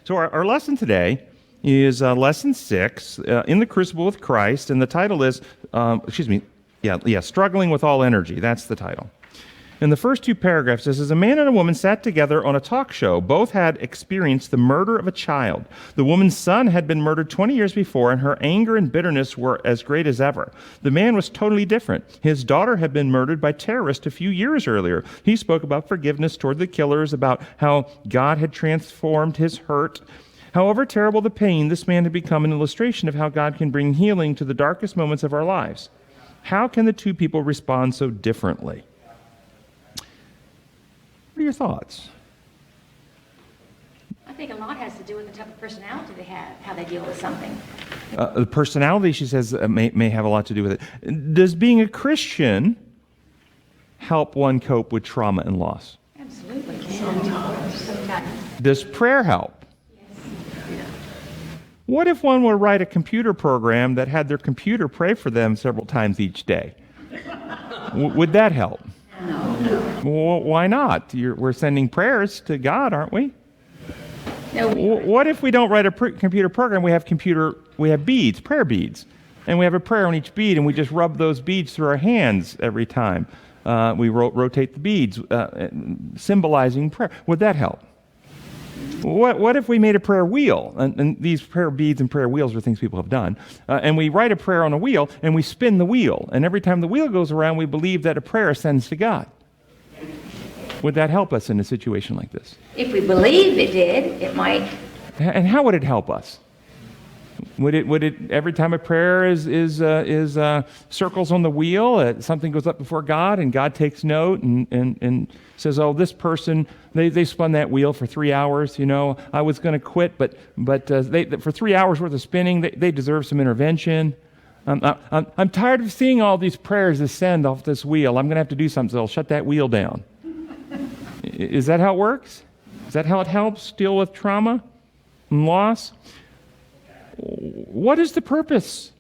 So our lesson today is lesson 6, In the Crucible with Christ, and the title is, Struggling with All Energy. That's the title. In the first 2 paragraphs, it says, a man and a woman sat together on a talk show. Both had experienced the murder of a child. The woman's son had been murdered 20 years before, and her anger and bitterness were as great as ever. The man was totally different. His daughter had been murdered by terrorists a few years earlier. He spoke about forgiveness toward the killers, about how God had transformed his hurt. However terrible the pain, this man had become an illustration of how God can bring healing to the darkest moments of our lives. How can the 2 people respond so differently? What are your thoughts? I think a lot has to do with the type of personality they have, how they deal with something. The personality, she says, may have a lot to do with it. Does being a Christian help one cope with trauma and loss? Absolutely. Sometimes. Does prayer help? Yes. What if one were to write a computer program that had their computer pray for them several times each day? Would that help? No. Well, why not? We're sending prayers to God, aren't we? No. What if we don't write a computer program? We have beads, prayer beads, and we have a prayer on each bead, and we just rub those beads through our hands every time we rotate the beads, symbolizing prayer. Would that help? What if we made a prayer wheel? And these prayer beads and prayer wheels are things people have done. And we write a prayer on a wheel, and we spin the wheel. And every time the wheel goes around, we believe that a prayer ascends to God. Would that help us in a situation like this? If we believe it did, it might. And how would it help us? Would it every time a prayer is circles on the wheel, something goes up before God, and God takes note and says, "Oh, this person they spun that wheel for 3 hours. You know, I was going to quit, but they for 3 hours worth of spinning, they deserve some intervention. I'm tired of seeing all these prayers ascend off this wheel. I'm going to have to do something. So I'll shut that wheel down." Is that how it works? Is that how it helps deal with trauma and loss? What is the purpose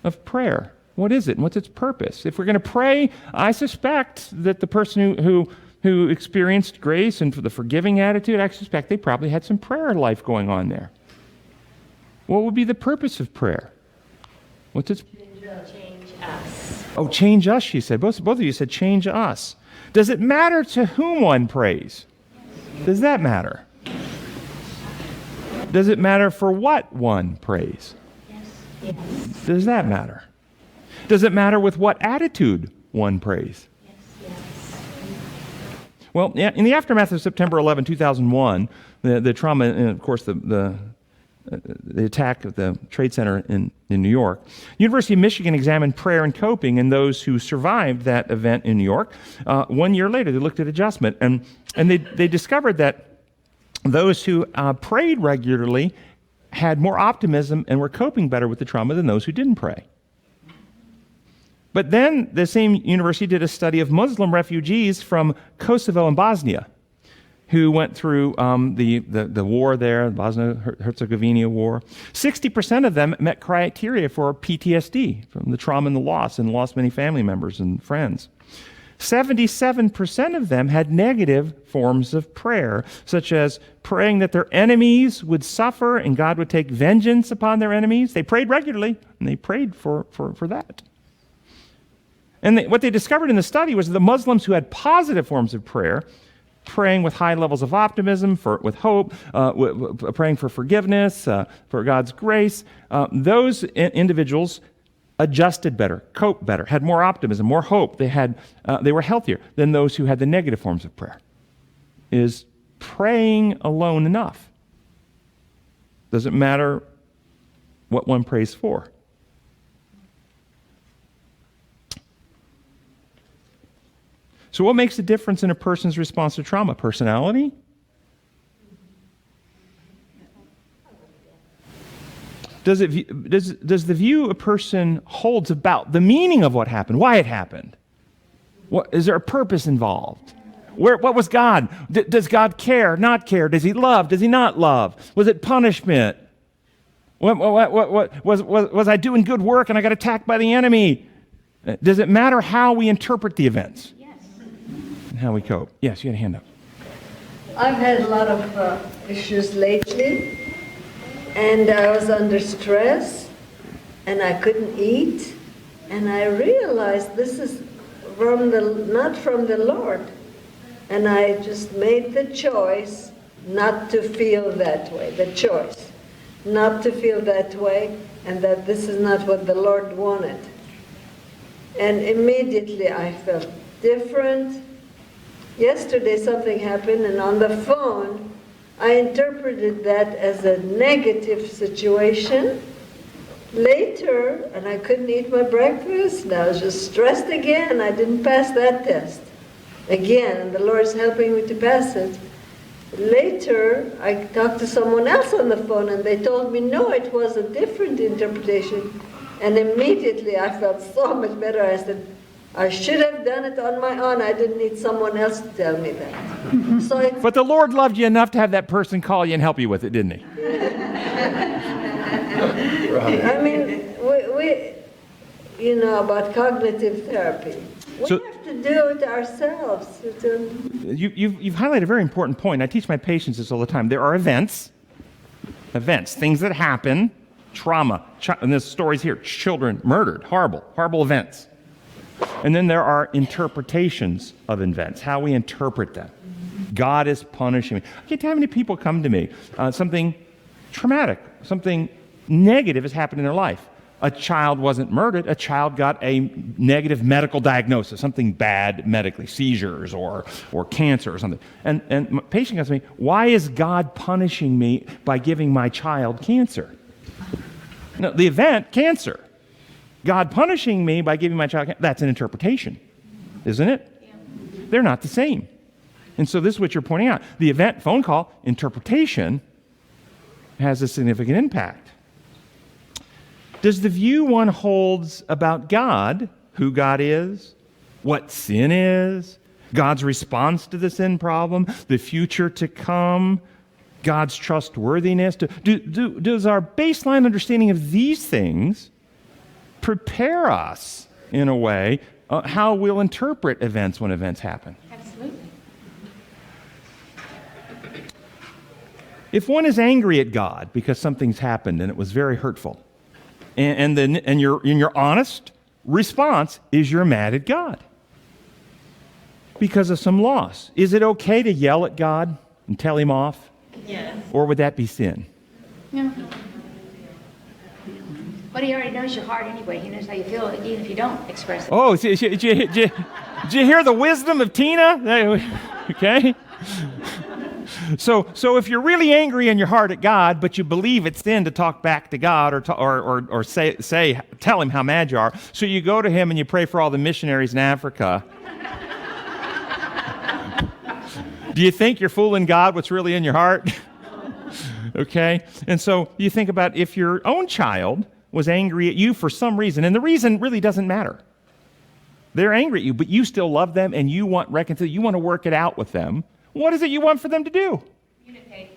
of prayer? What is it? And what's its purpose? If we're going to pray, I suspect that the person who experienced grace and the forgiving attitude, I suspect they probably had some prayer life going on there. What would be the purpose of prayer? What's its? Change us. Oh, change us, she said. Both of you said change us. Does it matter to whom one prays? Does that matter? Does it matter for what one prays? Yes. Does that matter? Does it matter with what attitude one prays? Yes. Well, in the aftermath of September 11, 2001, the trauma, and of course the attack of the Trade Center in New York, University of Michigan examined prayer and coping in those who survived that event in New York. 1 year later, they looked at adjustment, and they discovered that those who prayed regularly had more optimism and were coping better with the trauma than those who didn't pray. But then the same university did a study of Muslim refugees from Kosovo and Bosnia who went through the war there, the Bosnia-Herzegovina war. 60% of them met criteria for PTSD from the trauma and the loss, and lost many family members and friends. 77% of them had negative forms of prayer, such as praying that their enemies would suffer and God would take vengeance upon their enemies. They prayed regularly, and they prayed for that. And what they discovered in the study was that the Muslims who had positive forms of prayer, praying with high levels of optimism, with hope, praying for forgiveness, for God's grace, those individuals adjusted better, coped better, had more optimism, more hope. They were healthier than those who had the negative forms of prayer. Is praying alone enough? Does it matter what one prays for? So what makes a difference in a person's response to trauma? Personality? Does the view a person holds about the meaning of what happened, why it happened? Is there a purpose involved? What was God? Does God care, not care? Does he love, does he not love? Was it punishment? Was I doing good work and I got attacked by the enemy? Does it matter how we interpret the events? Yes. And how we cope? Yes, you had a hand up. I've had a lot of issues lately, and I was under stress, and I couldn't eat, and I realized this is not from the Lord. And I just made the choice not to feel that way, the choice not to feel that way, and that this is not what the Lord wanted. And immediately I felt different. Yesterday something happened, and on the phone, I interpreted that as a negative situation. Later, and I couldn't eat my breakfast, and I was just stressed again. I didn't pass that test. Again, and the Lord's helping me to pass it. Later, I talked to someone else on the phone, and they told me, no, it was a different interpretation. And immediately I felt so much better. I said, I should have done it on my own. I didn't need someone else to tell me that. But the Lord loved you enough to have that person call you and help you with it, didn't he? I mean, we about cognitive therapy. We have to do it ourselves. You've highlighted a very important point. I teach my patients this all the time. There are events, things that happen, trauma, and this story's here, children murdered, horrible events. And then there are interpretations of events, how we interpret them. God is punishing me. I can't tell how many people come to me, something traumatic, something negative has happened in their life. A child wasn't murdered. A child got a negative medical diagnosis, something bad medically, seizures or cancer or something. And my patient comes to me, why is God punishing me by giving my child cancer? No, the event, cancer. God punishing me by giving my child cancer, that's an interpretation, isn't it? Yeah. They're not the same. And so this is what you're pointing out. The event, phone call, interpretation has a significant impact. Does the view one holds about God, who God is, what sin is, God's response to the sin problem, the future to come, God's trustworthiness, does our baseline understanding of these things prepare us, in a way, how we'll interpret events when events happen? Absolutely. If one is angry at God because something's happened and it was very hurtful, and your honest response is you're mad at God because of some loss, is it okay to yell at God and tell him off? Yes. Or would that be sin? No. But he already knows your heart anyway. He knows how you feel, even if you don't express it. Oh, did you hear the wisdom of Tina? Okay. So if you're really angry in your heart at God, but you believe it's sin to talk back to God or tell him how mad you are, so you go to him and you pray for all the missionaries in Africa. Do you think you're fooling God what's really in your heart? Okay? And so you think about if your own child was angry at you for some reason, and the reason really doesn't matter. They're angry at you, but you still love them and you want reconciliation, you want to work it out with them. What is it you want for them to do? Communicate.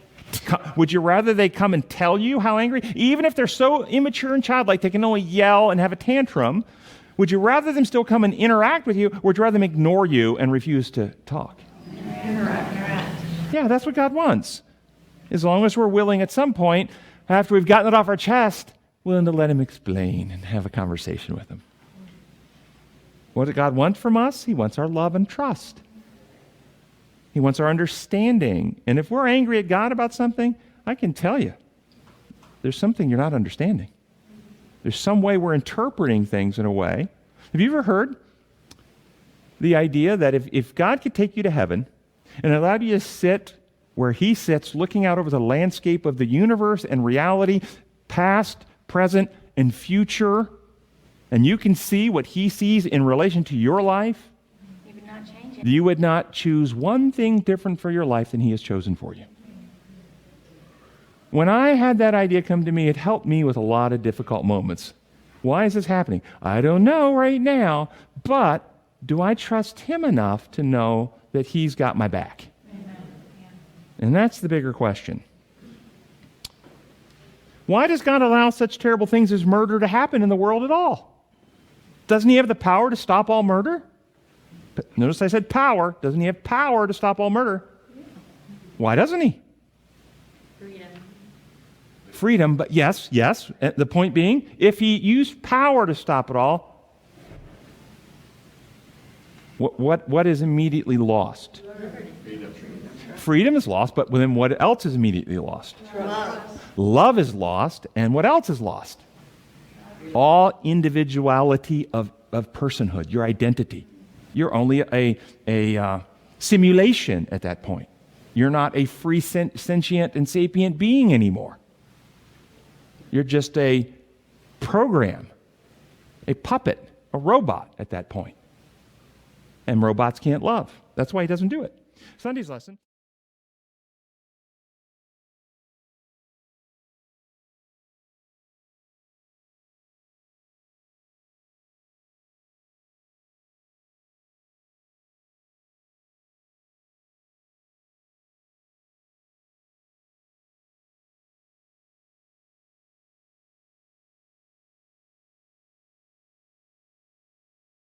Would you rather they come and tell you how angry? Even if they're so immature and childlike, they can only yell and have a tantrum. Would you rather them still come and interact with you, or would you rather them ignore you and refuse to talk? Interact. Yeah, that's what God wants. As long as we're willing at some point, after we've gotten it off our chest, willing to let him explain and have a conversation with him. What does God want from us? He wants our love and trust. He wants our understanding. And if we're angry at God about something, I can tell you, there's something you're not understanding. There's some way we're interpreting things in a way. Have you ever heard the idea that if God could take you to heaven and allowed you to sit where he sits, looking out over the landscape of the universe and reality, past, present, and future, and you can see what he sees in relation to your life, you would not choose one thing different for your life than he has chosen for you. When I had that idea come to me, it helped me with a lot of difficult moments. Why is this happening? I don't know right now, but do I trust him enough to know that he's got my back? Amen. Yeah. And that's the bigger question. Why does God allow such terrible things as murder to happen in the world at all? Doesn't he have the power to stop all murder? Notice I said power. Doesn't he have power to stop all murder? Why doesn't he? Freedom, but yes. The point being, if he used power to stop it all, what is immediately lost? Freedom is lost, but then what else is immediately lost? Love is lost, and what else is lost? All individuality of personhood, your identity. You're only a simulation at that point. You're not a free, sentient, and sapient being anymore. You're just a program, a puppet, a robot at that point. And robots can't love. That's why he doesn't do it. Sunday's lesson.